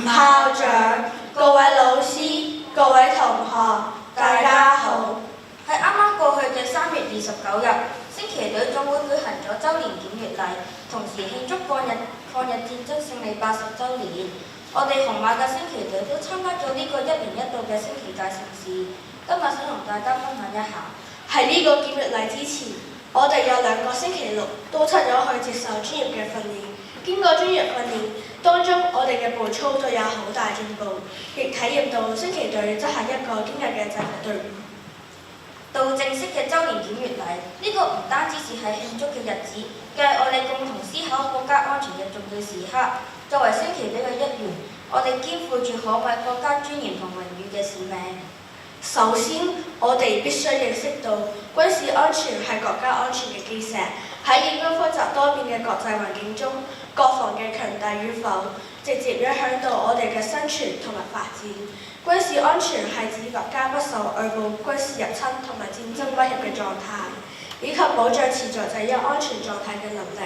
校長、各位老師、各位同學，大家好。喺啱啱過去嘅3月29日，升旗隊總會舉行咗週年檢閱禮，同時慶祝抗日戰爭勝利80週年。我哋紅馬嘅升旗隊都參加咗呢個1年1度嘅升旗界盛事。今日想同大家分享一下。喺呢個檢閱禮之前，我哋有2個星期六都出咗去接受專業嘅訓練。經過專業訓練當中，我哋嘅步操都有好大進步，亦體驗到升旗隊真係一個堅毅嘅制服隊伍。到正式嘅週年檢閱禮，呢個唔單止是係慶祝嘅日子，更係我哋共同思考國家安全嘅重要時刻。作為升旗隊嘅一員，我哋肩負住捍衛國家尊嚴同榮譽嘅使命。首先，我哋必須認識到軍事安全係國家安全嘅基石。喺現今複雜多變嘅國際環境中，國防嘅強大與否，直接影響到我哋嘅生存同埋發展。軍事安全係指國家不受外部軍事入侵同埋戰爭威脅嘅狀態，以及保障持續第一安全狀態嘅能力。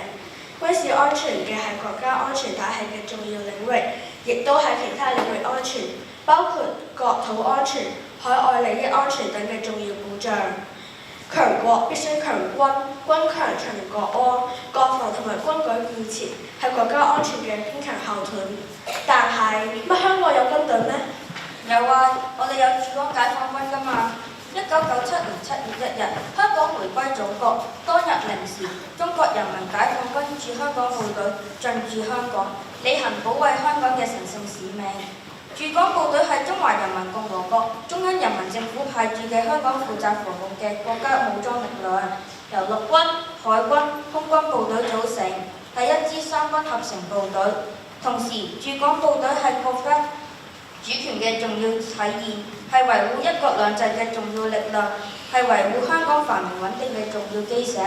軍事安全嘅係國家安全體系嘅重要領域，亦都係其他領域安全，包括國土安全、海外利益安全等嘅重要保障。強國必須強軍，軍強長國安，國防同埋軍隊建設係國家安全嘅堅強後盾。但係乜香港有軍隊咩？有啊，我哋有駐港解放軍㗎嘛。1997年7月1日，香港回歸祖國，當日零時，中國人民解放軍駐香港部隊進駐香港，履行保衛香港嘅神聖使命。駐港部隊係中華人民共和國中央人民政府派駐嘅香港負責防務嘅國家武裝力量，由陸軍、海軍、空軍部隊組成，係一支3軍合成部隊。同時，駐港部隊係國家主權嘅重要體現，係維護一國兩制嘅重要力量，係維護香港繁榮穩定嘅重要基石。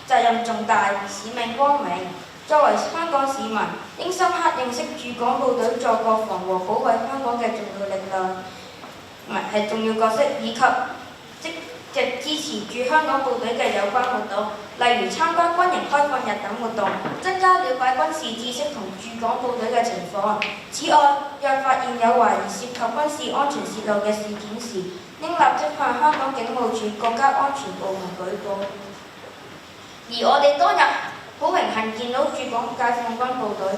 責任重大，使命光明。作為香港市民，應深刻認識駐港部隊在國防和保衛香港嘅重要力量，係重要角色，以及積極支持駐香港部隊嘅有關活動，例如參加軍營開放日等活動，增加了解軍事知識同駐港部隊嘅情況。此外，若發現有懷疑涉及軍事安全泄漏嘅事件時，應立即向香港警務處國家安全部門舉報。而我哋當日好榮幸見到駐港解放軍部隊，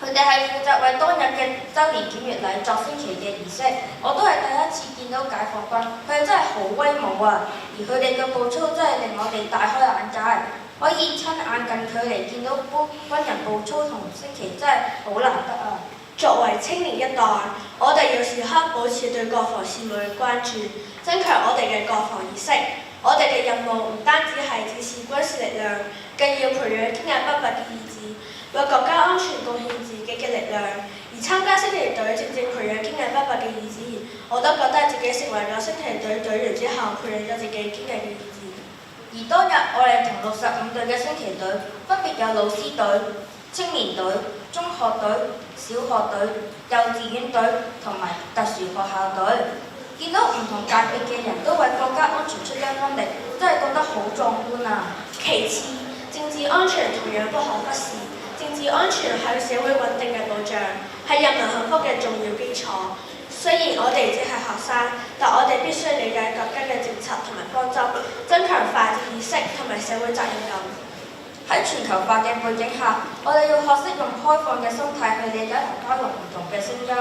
佢哋係負責為當日嘅週年檢閱禮作升旗嘅儀式。我都係第一次見到解放軍，佢哋真係好威武啊！而佢哋嘅步操真係令我哋大開眼界，可以親眼近距離見到軍人步操同升旗，真係好難得啊！作為青年一代，我哋要時刻保持對國防事務嘅關注，增強我哋嘅國防意識。我哋嘅任務唔單止係展示軍事力量，更要培養堅毅不拔嘅意志，為國家安全貢獻自己嘅力量。而參加升旗隊正正培養堅毅不拔嘅意志，我都覺得自己成為咗升旗隊隊員之後，培養咗自己堅毅嘅意志。而當日我哋同65隊嘅升旗隊分別有老師隊、青年隊、中學隊、小學隊、幼稚園隊同埋特殊學校隊。見到唔同界別嘅人都為國家安全出一分力，真係覺得好壯觀啊！其次，政治安全同樣不可忽視。政治安全係社會穩定嘅保障，係人民幸福嘅重要基礎。雖然我哋只係學生，但我哋必須理解國家嘅政策同埋方針，增強法治意識同埋社會責任感。喺全球化嘅背景下，我哋要學識用開放嘅心態去理解同包容唔同嘅聲音。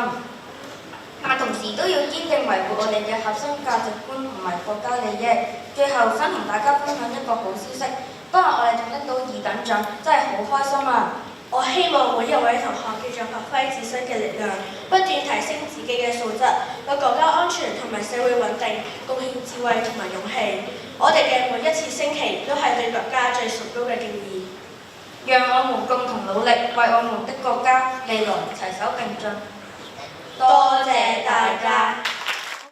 但同時都要堅定維護我哋嘅核心價值觀同埋國家利益。最後想同大家分享一個好消息，當日我哋仲拎到2等獎，真係好開心啊！我希望每一位同學繼續發揮自身嘅力量，不斷提升自己嘅素質，為國家安全同埋社會穩定貢獻智慧同埋勇氣。我哋嘅每一次升旗都係對國家最崇高嘅敬意。讓我們共同努力，為我們的國家未來齊手並進。多謝大家。